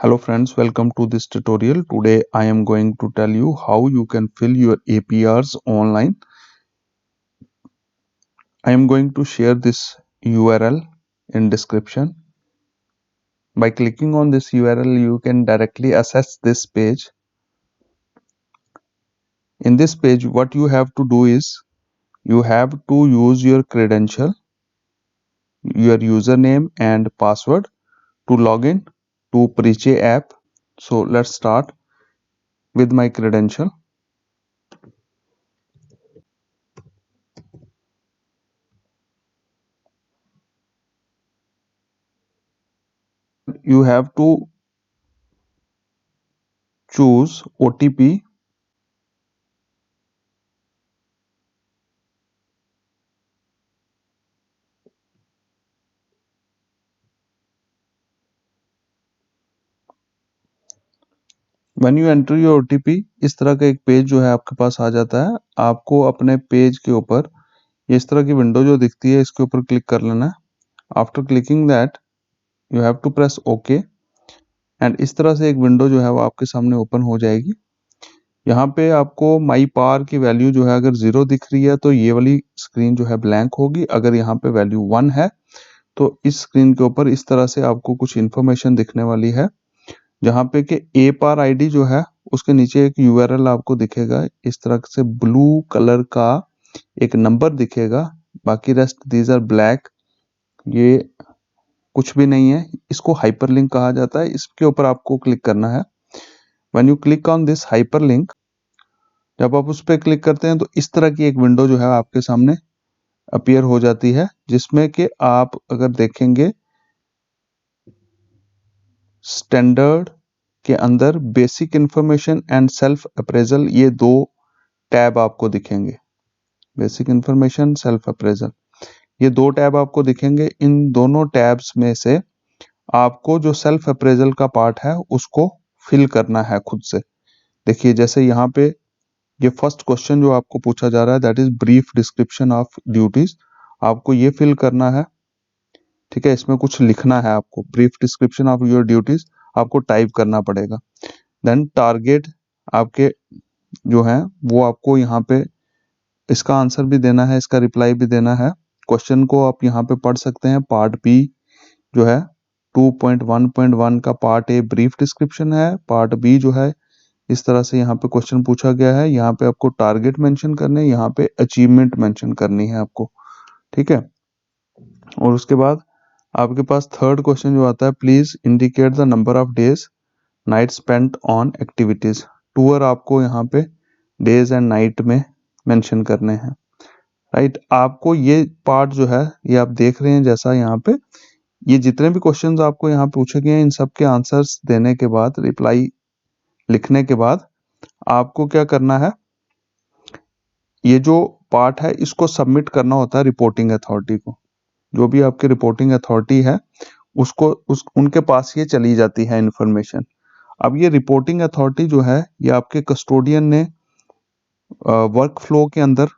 Hello friends, welcome to this tutorial. Today I am going to tell you how you can fill your APRs online. I am going to share this URL in description. By clicking on this URL, you can directly access this page. In this page, what you have to do is you have to use your credential, your username and password to log in to Preche app. So let's start with my credential. You have to choose OTP. When you enter your OTP, इस तरह का एक page जो है आपके पास आ जाता है। आपको अपने पेज के ऊपर इस तरह की विंडो जो दिखती है इसके ऊपर क्लिक कर लेना है। After clicking that you have to press okay and इस तरह से एक विंडो जो है वो आपके सामने ओपन हो जाएगी। यहाँ पे आपको माई पावर की वैल्यू जो है अगर 0 दिख रही है तो ये वाली स्क्रीन जो है ब्लैंक होगी। अगर यहाँ पे वैल्यू 1 है तो इस स्क्रीन के ऊपर इस तरह से आपको कुछ इन्फॉर्मेशन दिखने वाली है, जहाँ पे कि ए पार आईडी जो है उसके नीचे एक यूआरएल आपको दिखेगा। इस तरह से ब्लू कलर का एक नंबर दिखेगा, बाकी रेस्ट दीज आर ब्लैक, ये कुछ भी नहीं है। इसको हाइपरलिंक कहा जाता है। इसके ऊपर आपको क्लिक करना है। When you click on this hyperlink, जब आप उस पर क्लिक करते हैं तो इस तरह की एक विंडो जो है आपके सामने अपीयर हो जाती है, जिसमें कि आप अगर देखेंगे स्टैंडर्ड के अंदर basic information and self appraisal, ये दो टैब आपको दिखेंगे। बेसिक इंफॉर्मेशन, सेल्फ अप्रेजल, ये दो टैब आपको दिखेंगे। इन दोनों टैब्स में से आपको जो सेल्फ अप्रेजल का पार्ट है उसको फिल करना है खुद से। देखिए जैसे यहाँ पे ये फर्स्ट क्वेश्चन जो आपको पूछा जा रहा है, that is brief description of duties, आपको ये फिल करना है। ठीक है, इसमें कुछ लिखना है आपको, brief description of your duties आपको टाइप करना पड़ेगा। देन टारगेट आपके जो है वो आपको यहाँ पे इसका आंसर भी देना है, इसका रिप्लाई भी देना है। क्वेश्चन को आप यहाँ पे पढ़ सकते हैं। पार्ट बी जो है 2.1.1 का पार्ट ए ब्रीफ डिस्क्रिप्शन है। पार्ट बी जो है इस तरह से यहाँ पे क्वेश्चन पूछा गया है। यहाँ पे आपको टारगेट मेंशन करने, यहाँ पे अचीवमेंट मेंशन करनी है आपको। ठीक है, और उसके बाद आपके पास थर्ड क्वेश्चन जो आता है, please indicate the number of days night spent on activities. Tour आपको यहाँ पे डेज एंड नाइट में मेंशन करने हैं। राइट, आपको ये पार्ट जो है ये आप देख रहे हैं, जैसा यहाँ पे ये जितने भी क्वेश्चंस आपको यहाँ पूछे गए हैं इन सब के आंसर्स देने के बाद, रिप्लाई लिखने के बाद आपको क्या करना है, ये जो पार्ट है इसको सबमिट करना होता है रिपोर्टिंग अथॉरिटी को। जो भी आपकी रिपोर्टिंग अथॉरिटी है उसको उनके पास ये चली जाती है इंफॉर्मेशन। अब ये रिपोर्टिंग अथॉरिटी जो है ये आपके कस्टोडियन ने वर्क फ्लो के अंदर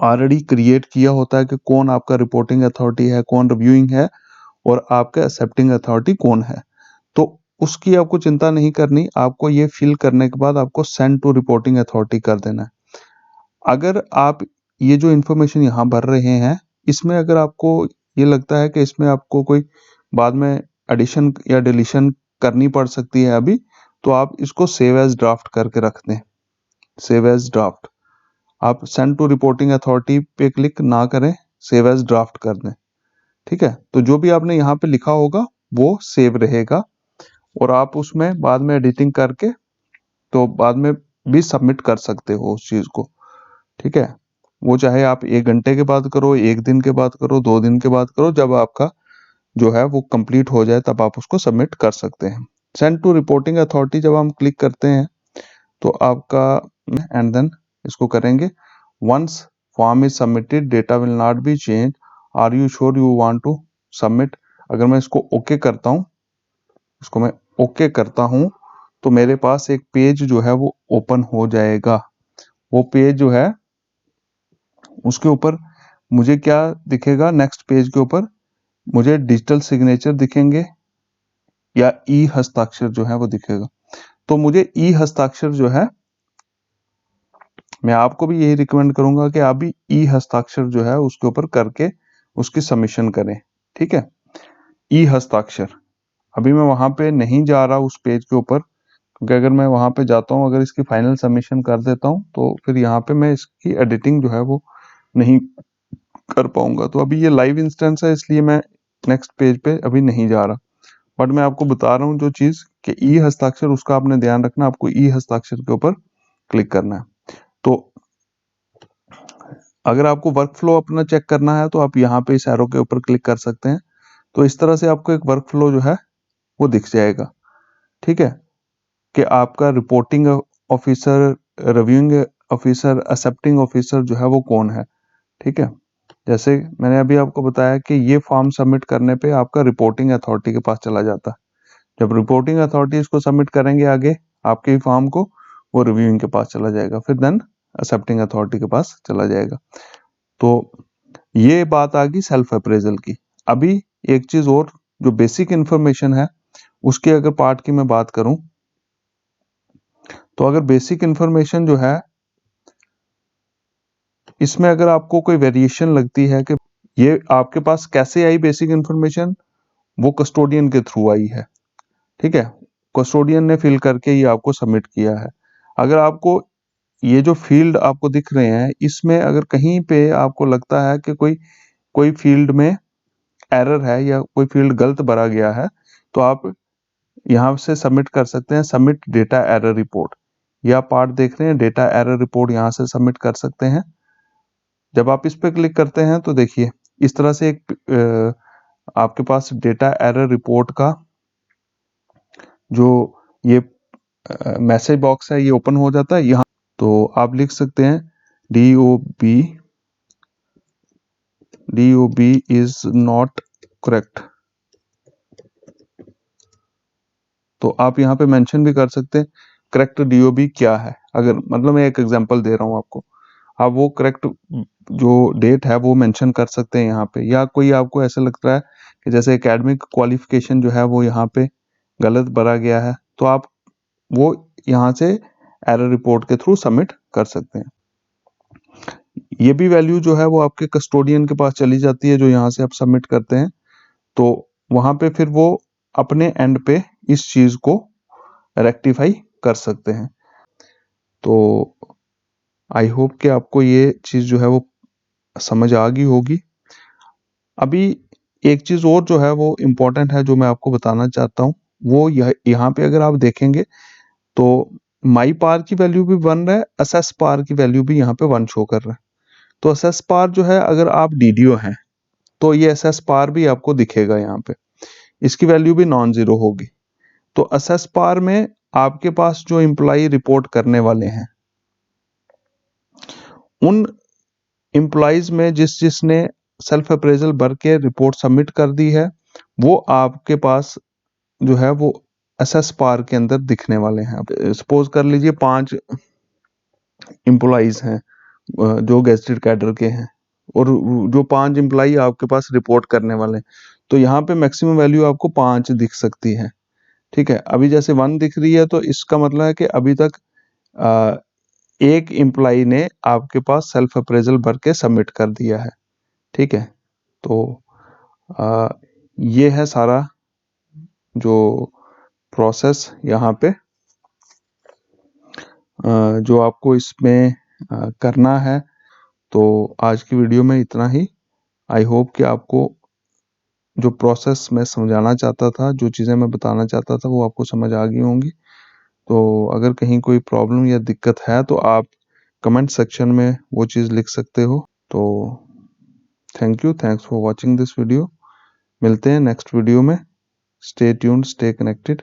ऑलरेडी क्रिएट किया होता है कि कौन आपका रिपोर्टिंग अथॉरिटी है, कौन रिव्यूइंग है और आपका एक्सेप्टिंग अथॉरिटी कौन है। तो उसकी आपको चिंता नहीं करनी। आपको ये फिल करने के बाद आपको सेंड टू रिपोर्टिंग अथॉरिटी कर देना है। अगर आप ये जो इंफॉर्मेशन यहाँ भर रहे हैं इसमें अगर आपको ये लगता है कि इसमें आपको कोई बाद में एडिशन या डिलीशन करनी पड़ सकती है अभी, तो आप इसको सेव एज ड्राफ्ट करके रख दें। सेव एज ड्राफ्ट, आप सेंड टू रिपोर्टिंग अथॉरिटी पे क्लिक ना करें, सेव एज ड्राफ्ट कर दें। ठीक है, तो जो भी आपने यहाँ पे लिखा होगा वो सेव रहेगा और आप उसमें बाद में एडिटिंग करके तो बाद में भी सबमिट कर सकते हो उस चीज को। ठीक है, वो चाहे आप 1 घंटे के बाद करो, 1 दिन के बाद करो, 2 दिन के बाद करो, जब आपका जो है वो कंप्लीट हो जाए तब आप उसको सबमिट कर सकते हैं। सेंड टू रिपोर्टिंग अथॉरिटी जब हम क्लिक करते हैं तो आपका एंड देन इसको करेंगे, once form is submitted data will not be change, are you sure you want to submit. अगर मैं इसको ओके करता हूँ, इसको मैं ओके करता हूँ तो मेरे पास एक पेज जो है वो ओपन हो जाएगा। वो पेज जो है उसके ऊपर मुझे क्या दिखेगा, नेक्स्ट पेज के ऊपर मुझे डिजिटल सिग्नेचर दिखेंगे। या ई हस्ताक्षर जो है वो दिखेगा। तो मुझे ई हस्ताक्षर जो है, मैं आपको भी यही रिकमेंड करूंगा कि आप भी ई हस्ताक्षर जो है उसके ऊपर करके उसकी सबमिशन करें। ठीक है, ई हस्ताक्षर। अभी मैं वहां पे नहीं जा रहा उस पेज के ऊपर, क्योंकि अगर मैं वहां पे जाता हूँ, अगर इसकी फाइनल सबमिशन कर देता हूँ, तो फिर यहाँ पे मैं इसकी एडिटिंग जो है वो नहीं कर पाऊंगा। तो अभी ये लाइव इंस्टेंस है, इसलिए मैं नेक्स्ट पेज पे अभी नहीं जा रहा, बट मैं आपको बता रहा हूँ जो चीज कि ई हस्ताक्षर, उसका आपने ध्यान रखना, आपको ई हस्ताक्षर के ऊपर क्लिक करना है। तो अगर आपको वर्क फ्लो अपना चेक करना है तो आप यहाँ पे इस एरो के ऊपर क्लिक कर सकते हैं। तो इस तरह से आपको एक वर्क फ्लो जो है वो दिख जाएगा। ठीक है, कि आपका reporting officer, reviewing officer, accepting officer जो है वो कौन है। ठीक है, जैसे मैंने अभी आपको बताया कि ये फॉर्म सबमिट करने पे आपका रिपोर्टिंग अथॉरिटी के पास चला जाता है। जब रिपोर्टिंग अथॉरिटी इसको सबमिट करेंगे आगे आपके फॉर्म को, वो रिव्यूइंग के पास चला जाएगा, फिर देन एक्सेप्टिंग अथॉरिटी के पास चला जाएगा। तो ये बात आ गई सेल्फ अप्रेजल की। अभी एक चीज और जो बेसिक इंफॉर्मेशन है उसके अगर पार्ट की मैं बात करूं, तो अगर बेसिक इंफॉर्मेशन जो है इसमें अगर आपको कोई वेरिएशन लगती है कि ये आपके पास कैसे आई बेसिक इंफॉर्मेशन, वो कस्टोडियन के थ्रू आई है। ठीक है, कस्टोडियन ने फिल करके ये आपको सबमिट किया है। अगर आपको ये जो फील्ड आपको दिख रहे हैं, इसमें अगर कहीं पे आपको लगता है कि कोई कोई फील्ड में एरर है या कोई फील्ड गलत भरा गया है, तो आप यहाँ से सबमिट कर सकते हैं, सबमिट डेटा एरर रिपोर्ट। यह आप पार्ट देख रहे हैं, डेटा एरर रिपोर्ट, यहाँ से सबमिट कर सकते हैं। जब आप इस पर क्लिक करते हैं तो देखिए इस तरह से एक आपके पास डेटा एरर रिपोर्ट का जो ये मैसेज बॉक्स है ये ओपन हो जाता है। यहाँ तो आप लिख सकते हैं DOB इज नॉट करेक्ट। तो आप यहाँ पे मेंशन भी कर सकते हैं करेक्ट DOB क्या है। अगर मतलब मैं एक एग्जांपल दे रहा हूँ आपको, आप वो करेक्ट जो डेट है वो मेंशन कर सकते हैं यहाँ पे। या कोई आपको ऐसा लगता है कि जैसे एकेडमिक क्वालिफिकेशन जो है वो यहाँ पे गलत भरा गया है, तो आप वो यहाँ से एरर रिपोर्ट के थ्रू सबमिट कर सकते हैं। ये भी वैल्यू जो है वो आपके कस्टोडियन के पास चली जाती है, जो यहाँ से आप सबमिट करते हैं। तो वहां पे फिर वो अपने एंड पे इस चीज को रेक्टिफाई कर सकते हैं। तो आई होप कि आपको ये चीज जो है वो समझ आ गई होगी। अभी एक चीज और जो है वो इम्पोर्टेंट है जो मैं आपको बताना चाहता हूँ, वो यहाँ पे अगर आप देखेंगे तो माई पार की वैल्यू भी 1 रहा है, असेस पार की वैल्यू भी यहाँ पे 1 शो कर रहा है। तो असेस पार जो है, अगर आप DDO हैं तो ये असेस पार भी आपको दिखेगा यहाँ पे, इसकी वैल्यू भी नॉन जीरो होगी। तो असेस पार में आपके पास जो एम्प्लॉय रिपोर्ट करने वाले हैं, उन एम्प्लॉयज में जिसने सेल्फ अप्रेजल भर के रिपोर्ट सबमिट कर दी है, वो आपके पास जो है वो असेस पार के अंदर दिखने वाले हैं। सपोज कर लीजिए 5 एम्प्लॉयज हैं जो गेस्टेड कैडर के हैं, और जो 5 एम्प्लॉय आपके पास रिपोर्ट करने वाले हैं, तो यहाँ पे मैक्सिमम वैल्यू आपको 5 दिख सकती है। ठीक है, अभी जैसे 1 दिख रही है, तो इसका मतलब है कि अभी तक एक एम्प्लॉय ने आपके पास सेल्फ अप्रेजल भर के सबमिट कर दिया है। ठीक है, तो ये है सारा जो प्रोसेस यहाँ पे जो आपको इसमें करना है। तो आज की वीडियो में इतना ही। आई होप कि आपको जो प्रोसेस मैं समझाना चाहता था, जो चीज़ें मैं बताना चाहता था, वो आपको समझ आ गई होंगी। तो अगर कहीं कोई प्रॉब्लम या दिक्कत है तो आप कमेंट सेक्शन में वो चीज़ लिख सकते हो। तो thank you, thanks for watching this video. मिलते हैं नेक्स्ट वीडियो में। Stay tuned, stay connected.